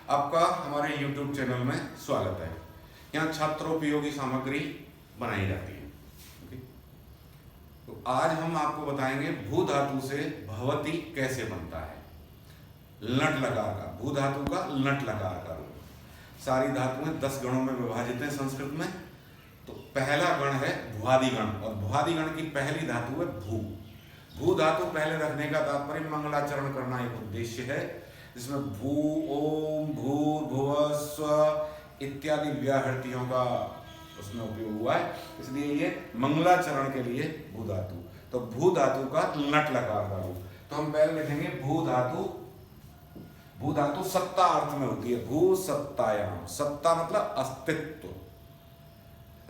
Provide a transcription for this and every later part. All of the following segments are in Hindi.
आपका हमारे YouTube चैनल में स्वागत है। यहाँ छात्रोपयोगी सामग्री बनाई जाती है। ओके, तो आज हम आपको बताएंगे भू धातु से भवती कैसे बनता है। लट लकार का, भू धातु का लट लकार का रूप। सारी धातुएं 10 गणों में विभाजित हैं संस्कृत में। तो पहला गण है भुआदि गण, और भुआदि गण की पहली धातु है भू। भू धातु पहले रखने का तात्पर्य मंगलाचरण करना एक उद्देश्य है, जिसमें भू, ओम, भूर, भुव, स्व इत्यादि व्याहृतियों का उसमें उपयोग हुआ है, इसलिए ये मंगलाचरण के लिए भू धातु। तो भू धातु का लट लकार का रूप। तो हम पहले लिखेंगे भू धातु। भू धातु सत्ता अर्थ में होती है, भू सत्तायाम। सत्ता मतलब अस्तित्व।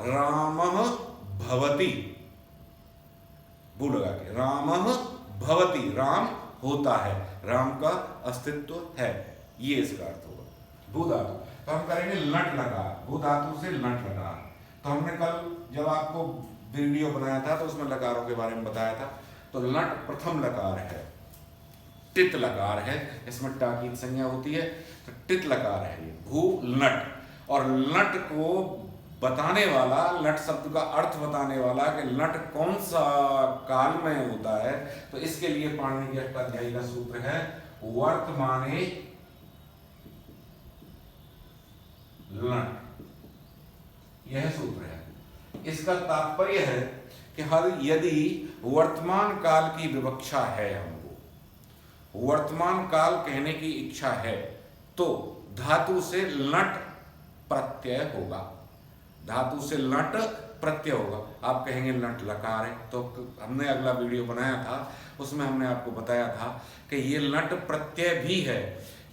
रामः भवति, भू लगा के, रामः भवति, राम होता है, राम का अस्तित्व है, ये इसका अर्थ होगा भू धातु। तो हम करेंगे लट लकार, भू धातु से लट लकार। तो हमने कल जब आपको वीडियो बनाया था तो उसमें लकारों के बारे में बताया था। तो लट प्रथम लकार है, टित लकार है, इसमें टा की संज्ञा होती है, तो टित लकार है ये भू लट। और लट को बताने वाला, लट शब्द का अर्थ बताने वाला कि लट कौन सा काल में होता है, तो इसके लिए पाणिनि के अष्टाध्यायी का सूत्र है वर्तमाने लट। यह सूत्र है। इसका तात्पर्य है कि यदि वर्तमान काल की विवक्षा है, हमको वर्तमान काल कहने की इच्छा है, तो धातु से लट प्रत्यय होगा। धातु से लट प्रत्यय होगा। आप कहेंगे लट लकार है, तो हमने अगला वीडियो बनाया था, उसमें हमने आपको बताया था कि ये लट प्रत्यय भी है।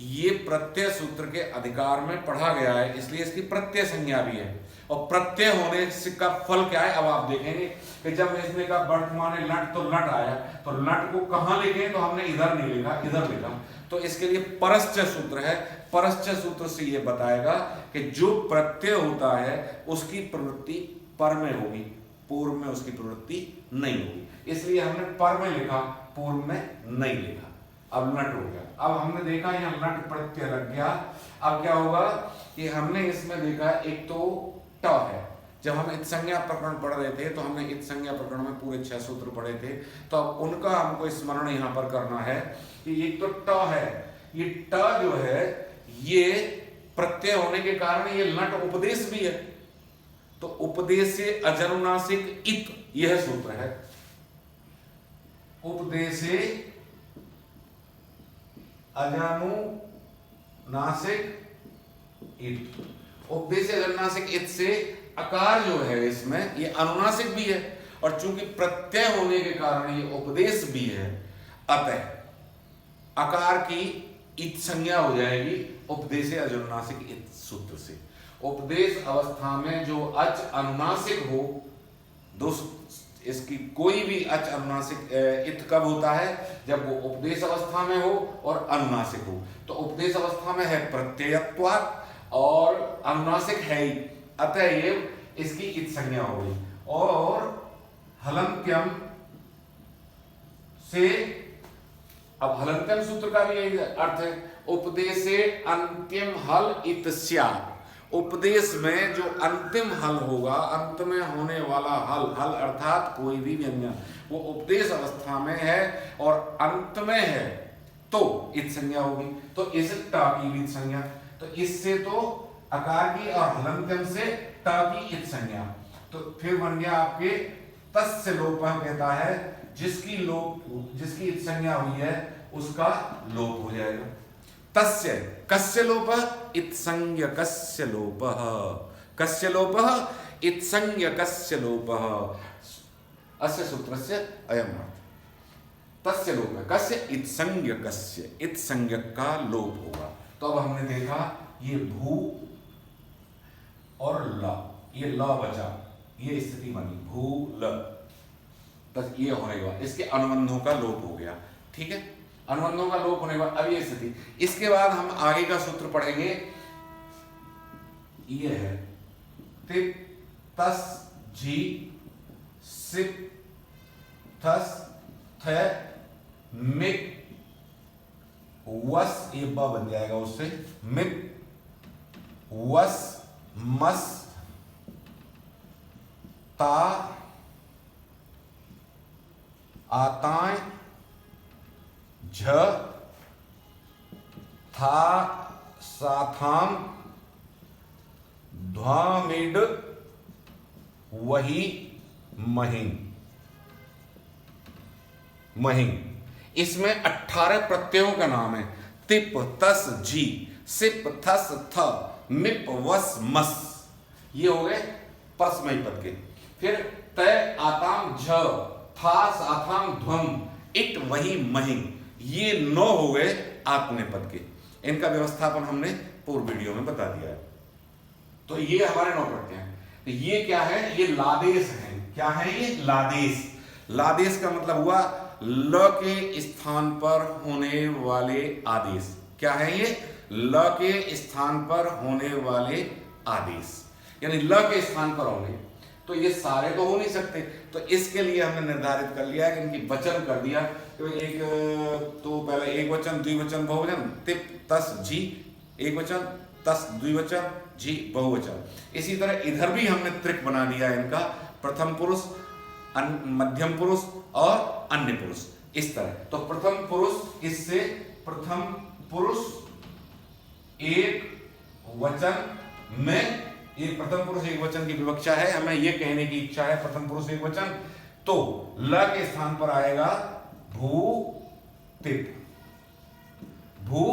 ये प्रत्यय सूत्र के अधिकार में पढ़ा गया है, इसलिए इसकी प्रत्यय संज्ञा भी है। और प्रत्यय होने से का फल क्या है, अब आप देखेंगे कि जब इसने कहा वर्तमान लट, तो लट आया, तो लट को कहाँ लिखे, तो हमने इधर नहीं लिखा, इधर लिखा। तो इसके लिए परश्चय सूत्र है। परश्चय सूत्र से ये बताएगा कि जो प्रत्यय होता है उसकी प्रवृत्ति पर में होगी, पूर्व में उसकी प्रवृत्ति नहीं होगी, इसलिए हमने पर में लिखा, पूर्व में नहीं लिखा। अब लट हो गया। अब हमने देखा यहाँ लट प्रत्यय लग गया। अब क्या होगा कि हमने इसमें देखा एक तो ट है। जब हम इत संज्ञा प्रकरण पढ़ रहे थे तो हमने इत संज्ञा प्रकरण में पूरे 6 सूत्र पढ़े थे, तो अब उनका हमको स्मरण यहाँ पर करना है कि एक तो ट है। ये ट जो है ये प्रत्यय होने के कारण ये लट उपदेश भी है। तो उपदेशे अजनुनासिक इत, यह सूत्र है। उपदेशे अजनुनासिक इत। उपदेशे अजनुनासिक इत से अकार जो है इसमें ये अनुनासिक भी है, और चूंकि प्रत्यय होने के कारण ये उपदेश भी है, अतः अकार की इत संज्ञा हो जाएगी उपदेशे अजनुनासिक इत सूत्र से। उपदेश अवस्था में जो अच अनुनासिक हो, इसकी कोई भी अच अनुनासिक इत कब होता है, जब वो उपदेश अवस्था में हो और अनुनासिक हो। तो उपदेश अवस्था में है प्रत्ययत्वात् और अनुनासिक है ही, अतएव इसकी इत संज्ञा हो गई। और हलन्त्यम से, अब हलन्त्यम सूत्र का भी यही अर्थ है, उपदेशे अंतिम हल इत स्यात्। उपदेश में जो अंतिम हल होगा, अंत में होने वाला हल, हल अर्थात कोई भी व्यंजन, वो उपदेश अवस्था में है और अंत में है, तो इत संज्ञा होगी। तो इस टा की भी इत संज्ञा, तो इससे तो अकार की और हलन्त्यम से टा की इत संज्ञा। तो फिर बन गया आपके तस्य लोपः, कहता है जिसकी इत संज्ञा हुई है उसका लोप हो जाएगा। तस्य कस्य लोपः, इत्संज्ञकस्य लोपः। कस्य लोपः, इत्संज्ञकस्य लोपः। अस्य सूत्रस्य अयम् अर्थ। तस्य लोपः कस्य, इत्संज्ञकस्य, इत्संज्ञक का लोप होगा। तो अब हमने देखा ये भू और ल, ये ल बचा, ये स्थिति बनी भू ल, तक ये होने के बाद इसके अनुबंधों का लोप हो गया। ठीक है, अनुबंधों का लोप होने के बाद अब ये स्थिति। इसके बाद हम आगे का सूत्र पढ़ेंगे, ये है तिप तस जी सिप थस थ मिक वस, ये ब बन जाएगा उससे, मिप, वस, मस, ता, आताएं, झ, था, साथाम, ध्वामिड, वही, महिं। महिं, इसमें 18 प्रत्ययों का नाम है। तिप, तस, जी, सिप, थस, थ, मिप, वस, मस, ये हो गए परस्मयी पद के। फिर तय, आताम, झ, थास, आथाम, ध्वम, इट, वही, महिं, ये 9 हो गए आत्मनेपद के। इनका व्यवस्थापन हमने पूर्व वीडियो में बता दिया है। तो ये हमारे 9 प्रत्यय हैं। तो ये क्या है? ये लादेश हैं। क्या है ये? लादेश। लादेश का मतलब हुआ ल के स्थान पर होने वाले आदेश। क्या है ये? ल के स्थान पर होने वाले आदेश, यानी ल के स्थान पर होंगे। तो ये सारे तो हो नहीं सकते, तो इसके लिए हमने निर्धारित कर लिया है कि इनकी वचन कर दिया। तो एक तो पहले एक वचन, द्विवचन, बहुवचन, तिप, तस, जी एक वचन, तस द्विवचन, जी बहुवचन। इसी तरह इधर भी हमने त्रिक बना दिया इनका, प्रथम पुरुष, मध्यम पुरुष और अन्य पुरुष, इस तरह। तो प्रथम पुरुष, इससे प्रथम पुरुष एक वचन में, ये प्रथम पुरुष एक वचन की विवक्षा है, हमें ये कहने की इच्छा है प्रथम पुरुष एक वचन, तो ल के स्थान पर आएगा भू तिप, भू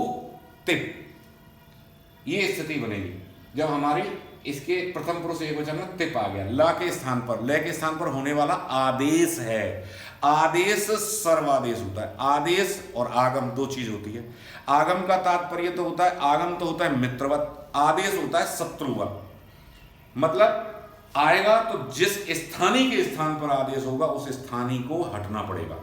तिप, ये स्थिति बनेगी जब हमारी इसके प्रथम पुरुष एक वचन में तिप आ गया। ल के स्थान पर, ल के स्थान पर होने वाला आदेश है। आदेश सर्वादेश होता है। आदेश और आगम दो चीज होती है। आगम का तात्पर्य तो होता है, आगम तो होता है मित्रवत, आदेश होता है शत्रुवत। मतलब आएगा तो जिस स्थानीय के स्थान पर आदेश होगा उस स्थानीय को हटना पड़ेगा।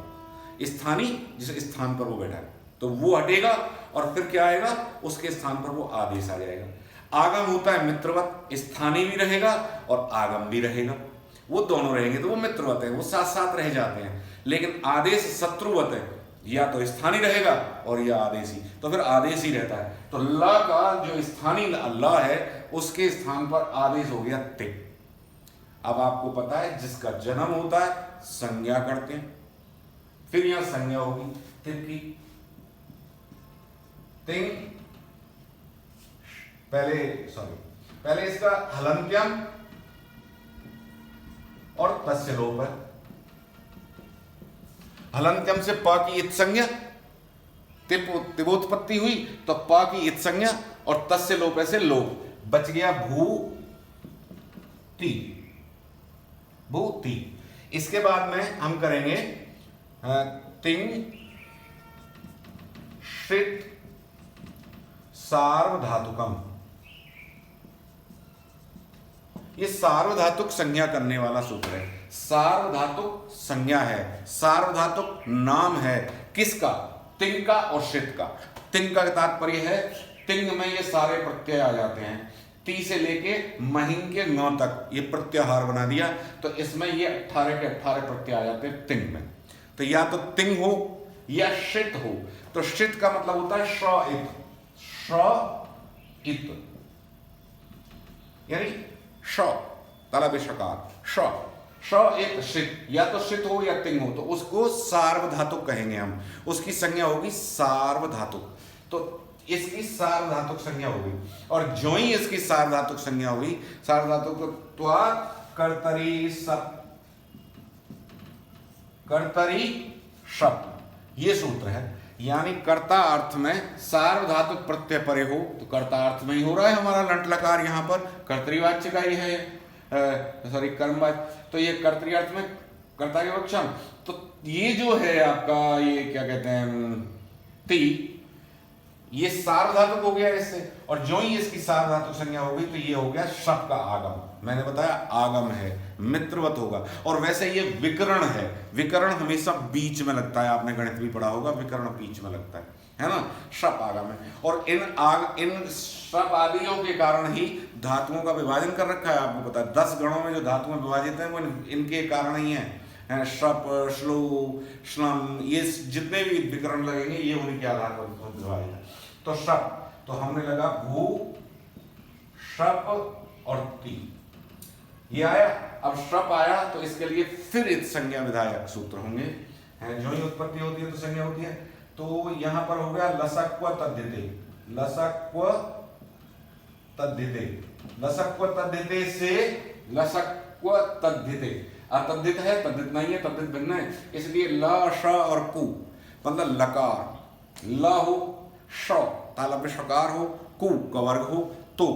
स्थानीय जिस स्थान पर वो बैठा है तो वो हटेगा और फिर क्या आएगा, उसके स्थान पर वो आदेश आ जाएगा। आगम होता है मित्रवत, स्थानीय भी रहेगा और आगम भी रहेगा, वो दोनों रहेंगे तो वो मित्रवत है, वो साथ साथ रह जाते हैं। लेकिन आदेश शत्रुवत है, या तो स्थानीय रहेगा और या आदेशी, तो फिर आदेश ही रहता है। तो ल का जो स्थानीय ल है उसके स्थान पर आदेश हो गया तिप। अब आपको पता है जिसका जन्म होता है संज्ञा करते हैं, फिर यहां संज्ञा होगी तिप की। तिंग, पहले इसका हलंत्यम और तस्य लोप है। हलंत्यम से प की इत संज्ञा, तिबोत्पत्ति हुई तो प की इत संज्ञा और तस्य लोप से लोप बच गया भू ती, भू ती। इसके बाद में हम करेंगे तिंग षित सार्वधातुकम। ये सार्वधातुक संज्ञा करने वाला सूत्र है। सार्वधातुक संज्ञा है, सार्वधातुक नाम है किसका? तिंग का और षित का। तिंग का तात्पर्य है तिंग में ये सारे प्रत्यय आ जाते हैं, ती से लेके महिं के नौ तक ये प्रत्याहार बना दिया, तो इसमें ये 18 के 18 प्रत्यय आ जाते हैं तिंग में। तो या तो तिंग हो या षित हो। तो षित का मतलब होता है श इत, श इत, यानी श तलब शकार, श इत षित, या तो षित हो या तिंग हो तो उसको सार्वधातुक कहेंगे हम, उसकी संज्ञा होगी सार्वधातुक। तो इसकी सार्वधातुक संज्ञा होगी, और जो ही इसकी सार्वधातुक संज्ञा हुई, सार्वधातुक त्वा कर्तरी सप, कर्तरी शप, ये सूत्र है। यानी कर्ता अर्थ में सार्वधातुक प्रत्यय परे हो तो कर्ता अर्थ में ही हो रहा है हमारा लंट लकार, यहाँ पर कर्तृवाच्य का ही है, सॉरी कर्मवाच्य, तो ये कर्तृ अर्थ में कर्ता के वक्षम। तो ये जो है आपका ये क्या कहते हैं ती, ये सार्वधातुक हो गया इससे, और जो ही इसकी सार्वधातुक संज्ञा हो गई तो ये हो गया शब्द का आगम। मैंने बताया आगम है, मित्रवत होगा। और वैसे ये विकर्ण है, विकर्ण हमेशा बीच में लगता है, आपने गणित भी पढ़ा होगा, विकर्ण बीच में लगता है ना, शप आगम है। और इन शप आदियों के कारण ही धातुओं का विभाजन कर रखा है, आपको पता है 10 गणों में जो धातुएं विभाजित हैं वो इनके कारण ही है। शप, श्लो, श्लम, ये जितने भी विकरण लगेंगे ये उन्हीं के आधार पर विभाजित है। तो शप, तो हमने लगा भू, शप और ती, ये आया। अब शप आया तो इसके लिए फिर इत संज्ञा विधायक सूत्र होंगे, जो ही उत्पत्ति होती है तो संज्ञा होती है। तो यहां पर हो गया लसक्व तद्धिते, लसक्व तद्धिते, लसक्व तद्धिते से लसक्व तद्धिते, अतद्धित है, तद्धित नहीं है, तद्धित भिन्न है, इसलिए ल, श और कु मतलब लकार, ल हो, श तालव्य षकार हो, कु कवर्ग हो, तो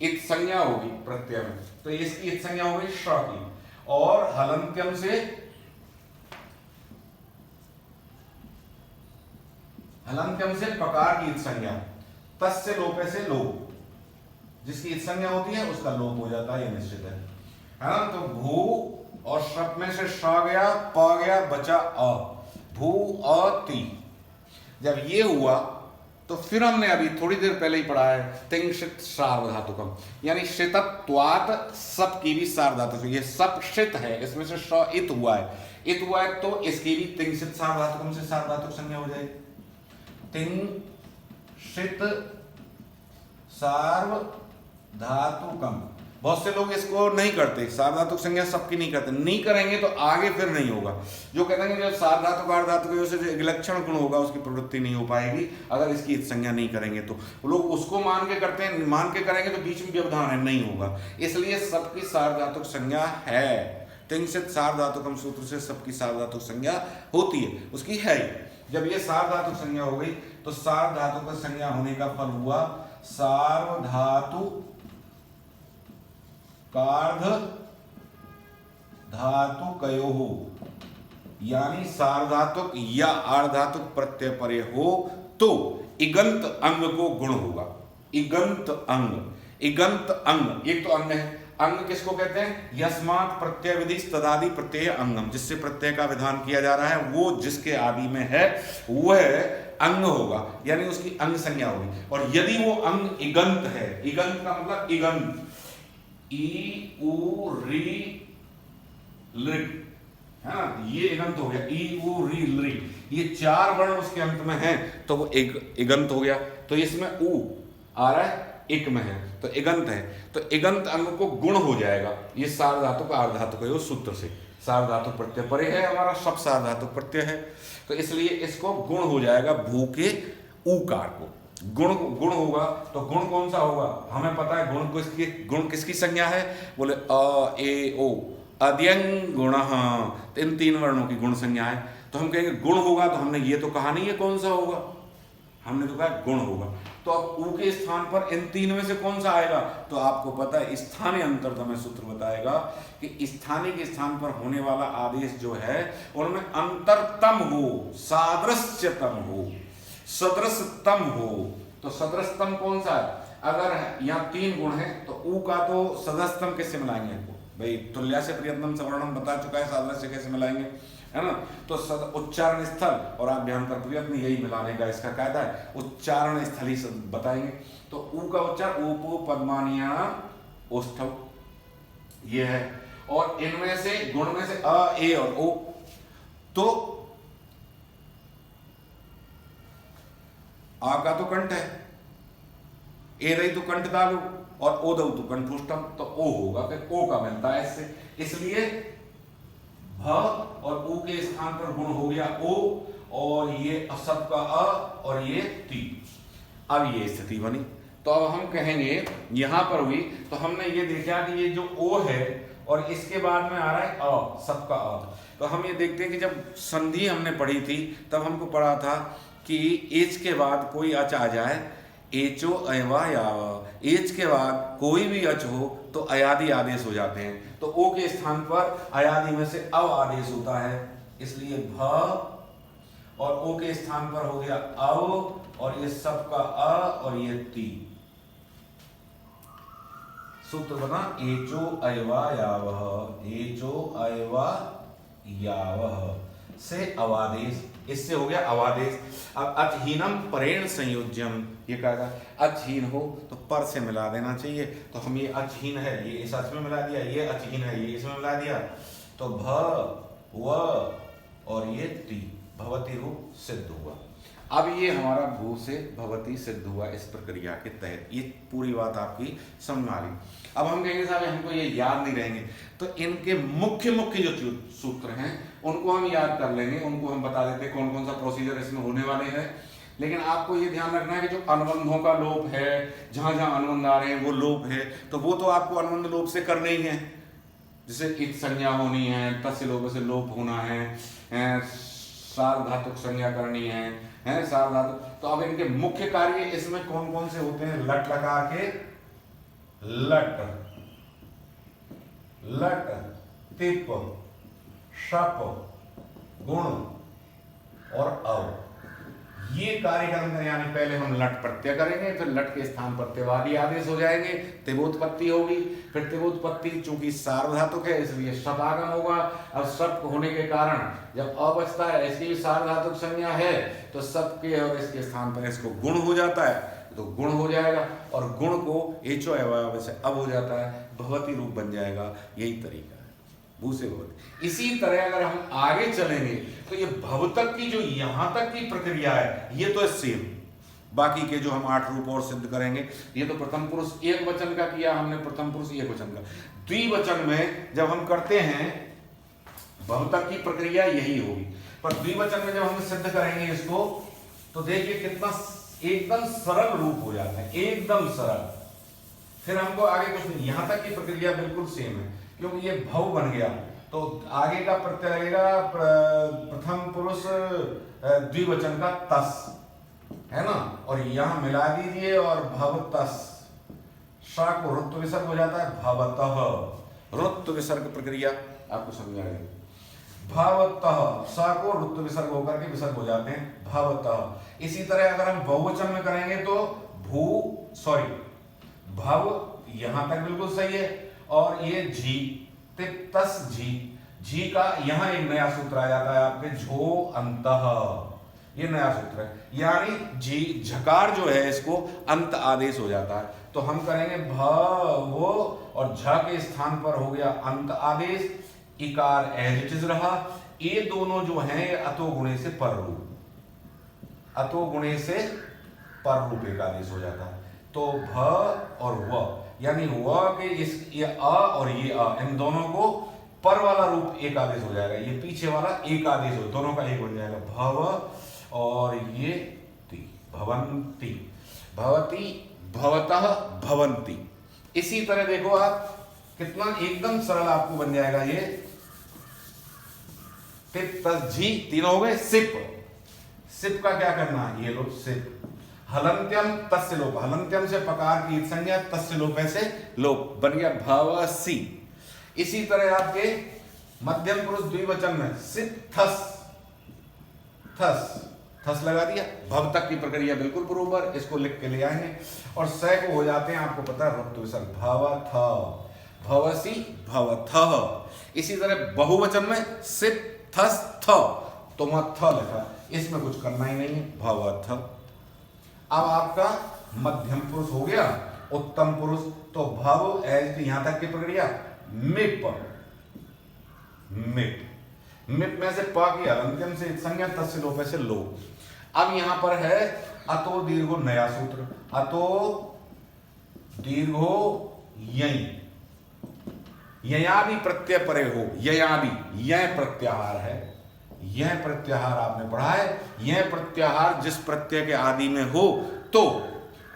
इत संज्ञा होगी प्रत्यय में, तो इसकी इत संज्ञा हो गई श की। और हलंत्यम से, हलंत्यम से पकार की इत संज्ञा, तस्य लोपे से लोप, जिसकी इत संज्ञा होती है उसका लोप हो जाता है, ये निश्चित है ना। तो भू और शप में से श गया, प गया, बचा अ, भू अति। जब ये हुआ तो फिर हमने अभी थोड़ी देर पहले ही पढ़ा है तिंशित सार्वधातुकम, यानी शितत्वात् सप की भी सार्वधातुक, ये सप शित है, इसमें से श इत हुआ है, इत हुआ है तो इसकी भी तिंशित सार्वधातुकम से सार्वधातुक संज्ञा हो जाएगी। तिंशित सार्वधातुकम, बहुत से लोग इसको नहीं करते, सार्वधातुक संज्ञा सबकी नहीं करते, नहीं करेंगे तो आगे फिर नहीं होगा। जो कहते हैं कि जब सार्वधातुक अर्धातुक से जो विलक्षण गुण होगा उसकी प्रवृत्ति नहीं हो पाएगी अगर इसकी संज्ञा नहीं करेंगे, तो लोग उसको मान के करते हैं, मान के करेंगे तो बीच में व्यवधान है, नहीं होगा। इसलिए सबकी सार्वधातुक संज्ञा है, तिंशित सार्वधातुकम सूत्र से सबकी सार्वधातुक संज्ञा होती है, उसकी है। जब ये सार्वधातुक संज्ञा हो गई तो सार्वधातुक संज्ञा होने का फल हुआ सार्वधातु कार्ध धातुकयोः, यानी सार्वधातुक या आर्धातुक प्रत्यय परे हो तो इगंत अंग को गुण होगा। इगंत अंग, इगंत अंग एक तो अंग है, अंग किसको कहते हैं? यस्मात् प्रत्यय विधि तदादि प्रत्यय अंगम, जिससे प्रत्यय का विधान किया जा रहा है वो जिसके आदि में है वह अंग होगा, यानी उसकी अंग संज्ञा होगी। और यदि वो अंग इगंत है, इगंत का मतलब इगंत, ई उ री लृग है ना, ये इगंत हो गया, ई उ री लृग, ये चार वर्ण उसके अंत में हैं तो वो इगंत हो गया। तो इसमें उ आ रहा है, इक में है तो इगंत है, तो इगंत अंग को गुण हो जाएगा। ये सार्वधातुक आर्धातुक है सूत्र से, सार्वधातुक प्रत्यय परे है हमारा, सब सार्वधातुक प्रत्यय है, तो इसलिए इसको गुण हो जाएगा भू के ऊकार को। गुण गुण होगा तो गुण कौन सा होगा? हमें पता है गुण किसकी, गुण किसकी संज्ञा है? बोले अ ए ओ, अद्यंग गुण, इन तीन वर्णों की गुण संज्ञा है। तो हम कहेंगे गुण होगा, तो हमने ये तो कहा नहीं है कौन सा होगा, हमने तो कहा गुण होगा। तो अब ऊ के स्थान पर इन तीन में से कौन सा आएगा? तो आपको पता है स्थानीय अंतरतम सूत्र बताएगा कि स्थानीय के स्थान पर होने वाला आदेश जो है उनमें अंतरतम हो, सादृश्यतम हो, सदृशतम हो। तो सदृशतम कौन सा है? अगर यहाँ तीन गुण है तो ऊ का तो सदृशतम कैसे मिलाएंगे भाई? तुल्या से प्रयत्नम सवर्णम बता चुका है, सादृश्य कैसे मिलाएंगे, है ना। तो उच्चारण स्थल और आभ्यंतर प्रयत्न, यही मिलाने का इसका कायदा है, उच्चारण स्थल ही बताएंगे। तो ऊ का उच्चार ऊपो पद्मानिया ओष्ठव, ये है। और इनमें से गुण में से अ ए और ओ, तो आ का तो कंठ है, ए रही तो कंठ दालू, और ओ दऊ तो कंठोष्टम, तो ओ होगा, फिर ओ का मिलता है इससे, इसलिए भ और ऊ के स्थान पर गुण हो गया ओ, और ये असब का अ और ये ती। अब ये स्थिति बनी, तो अब हम कहेंगे यहां पर हुई, तो हमने ये देखा कि ये जो ओ है और इसके बाद में आ रहा है अ, सब का अ। तो हम ये देखते हैं कि जब संधि हमने पढ़ी थी तब हमको पढ़ा था कि एच के बाद कोई अच आ जाए, एचो अयवा याव, एच के बाद कोई भी अच हो तो अयादि आदेश हो जाते हैं। तो ओ के स्थान पर अयादि में से अव आदेश होता है, इसलिए भ, और ओ के स्थान पर हो गया अव, और ये सब का अ और ये ती। सूत्र बना एचो अयवा यावह, एचो अयवा यावह से अवादेश, इससे हो गया अवादेश। अब अचहीनम परेण संयोज्यम, ये कहा अचहीन हो तो पर से मिला देना चाहिए, तो हम ये अचहीन है ये इस अच में मिला दिया, ये अचहीन है ये इसमें मिला दिया, तो भ व और ये ती, भवती रूप सिद्ध हुआ। अब ये हमारा भू से भवती सिद्ध हुआ इस प्रक्रिया के तहत। ये पूरी बात आपकी समझ में आ रही। अब हम कहेंगे साहब हमको ये याद नहीं रहेंगे, तो इनके मुख्य मुख्य जो सूत्र हैं उनको हम याद कर लेंगे, उनको हम बता देते हैं कौन कौन सा प्रोसीजर इसमें होने वाले हैं। लेकिन आपको ये ध्यान रखना है कि जो अनुबंधों का लोप है, जहां जहां अनुबंध आ रहे हैं वो लोप है, तो वो तो आपको अनुबंध लोप से करने ही है। जैसे इत संज्ञा होनी है, तस्य लोप से लोप होना है, सार्वधातुक संज्ञा करनी है सार्वधातुक। तो अब इनके मुख्य कार्य इसमें कौन कौन से होते हैं? लट लकार के लट, लट, तिप, शप, गुण और अव, ये कार्य करेंगे। यानी पहले हम लट प्रत्यय करेंगे, फिर लट के स्थान पर त्यवादी आदेश हो जाएंगे, तिबोत्पत्ति होगी। फिर तिबोत्पत्ति चूंकि सार्वधातुक है इसलिए शप आगम होगा। अब शप होने के कारण जब अ बचता है, इसकी भी सार्वधातुक संज्ञा है, तो शप के और इसके स्थान पर इसको गुण हो जाता है, तो गुण हो जाएगा। और गुण को एचो अवयव से अब हो जाता है, भवती रूप बन जाएगा। यही तरीका है भू से भवती। इसी तरह अगर हम आगे चलेंगे तो ये भव तक की जो यहां तक की प्रक्रिया है ये तो सेम। बाकी के जो हम 8 रूप और सिद्ध करेंगे, ये तो प्रथम पुरुष एक वचन का किया हमने, प्रथम पुरुष एक वचन का। द्विवचन में जब हम करते हैं भव तक की प्रक्रिया यही होगी, पर द्विवचन में जब हम सिद्ध करेंगे इसको, तो देखिए कितना एकदम सरल रूप हो जाता है, एकदम सरल। फिर हमको आगे कुछ नहीं, यहां तक की प्रक्रिया बिल्कुल सेम है, क्योंकि ये भव बन गया तो आगे का प्रत्यय लगेगा प्रथम पुरुष द्विवचन का तस, है ना, और यहां मिला दीजिए और भवतस, सा को रुत्व विसर्ग हो जाता है भवतः। रुत्व विसर्ग प्रक्रिया आपको समझाएंगे। भवतः, सा को रुत्व विसर्ग होकर के विसर्ग हो जाते हैं भवतः। इसी तरह अगर हम बहुवचन में करेंगे तो भव यहां तक बिल्कुल सही है, और ये झी, तिप्तस झी, झी का यहां एक नया सूत्र आ जाता है आपके झो अंतः, ये नया सूत्र है। यानी जी झकार जो है इसको अंत आदेश हो जाता है, तो हम करेंगे भव और झ के स्थान पर हो गया अंत आदेश, इकार एज इट इज रहा। ये दोनों जो हैं ये अतो गुणे से पर रूप, अतो गुणे से पर रूप एक आदेश हो जाता है। तो भ और व, यानी व के ये अ और ये अ, इन दोनों को पर वाला रूप एक आदेश हो जाएगा, ये पीछे वाला एक आदेश हो, दोनों का एक बन जाएगा भव और ये ती, भवंती, भवती, भवतः, भवंती। इसी तरह देखो आप कितना एकदम सरल आपको बन जाएगा ये। तिप तस झी तीनों हो गए। सिप, सिप का क्या करना है? ये लो सिप। हलंत्यम तस्य लोप, हलंत्यम से पकार की संज्ञा, तस्य लोप से लोप बन गया भवसी। इसी तरह आपके मध्यम पुरुष द्विवचन में सिप थस, थस, थस लगा दिया। भव तक की प्रक्रिया बिल्कुल बरोबर, इसको लिख के ले आएंगे। और स को हो जाते हैं आपको पता है रुत्व विसर्ग, भवथ, भवसी, भवथ। इसी तरह बहुवचन में सिप थस थ, तो थ लिखा, इसमें कुछ करना ही नहीं है, भवथ। अब आपका मध्यम पुरुष हो गया, उत्तम पुरुष, तो भव एज यहां तक की प्रक्रिया मिप, मिप, मिप में से प की हलंत्यम से संज्ञा, तस्य लोप से लोप। अब यहां पर है अतो दीर्घो नया सूत्र, अतो दीर्घो यई, ययादि प्रत्यय परे हो, ययादि यह प्रत्याहार है, यह प्रत्याहार आपने पढ़ा है। यह प्रत्याहार जिस प्रत्यय के आदि में हो तो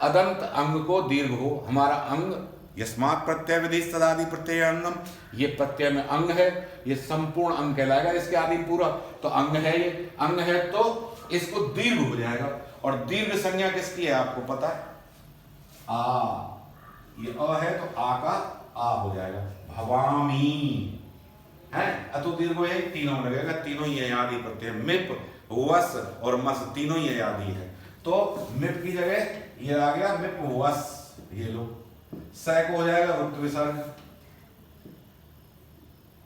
अदंत अंग को दीर्घ हो। हमारा अंग यस्मात् प्रत्यय विधि तदादि प्रत्यय अंगम, ये प्रत्यय में अंग है, ये संपूर्ण अंग कहलाएगा इसके आदि पूरा, तो अंग है, ये अंग है तो इसको दीर्घ हो जाएगा। और दीर्घ संज्ञा किसकी है आपको पता है? आ, ये अ है तो आ का आ हो जाएगा, भवामी है। अतो दीर्घ है, तीनों लगेगा, तीनों ये आदि प्रत्यय, मिप, वस और मस तीनों ये आदि है। तो मिप की जगह ये आ गया मिप वस, ये लो। स को हो जाएगा रुत्व विसर्ग,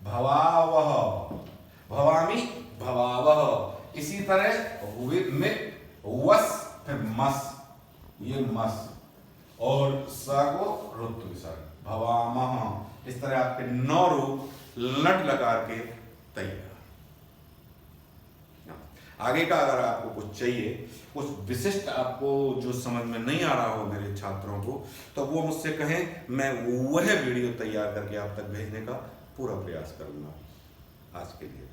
भवावह, भवामी, भवावह। इसी तरह मिप वस फिर मस, ये मस, और स को रुत्व विसर्ग, भवामह। इस तरह आपके 9 रूप लट लगा के तैयार। आगे का अगर आपको कुछ चाहिए, कुछ विशिष्ट आपको जो समझ में नहीं आ रहा हो मेरे छात्रों को, तो वो मुझसे कहें, मैं वह वीडियो तैयार करके आप तक भेजने का पूरा प्रयास करूंगा। आज के लिए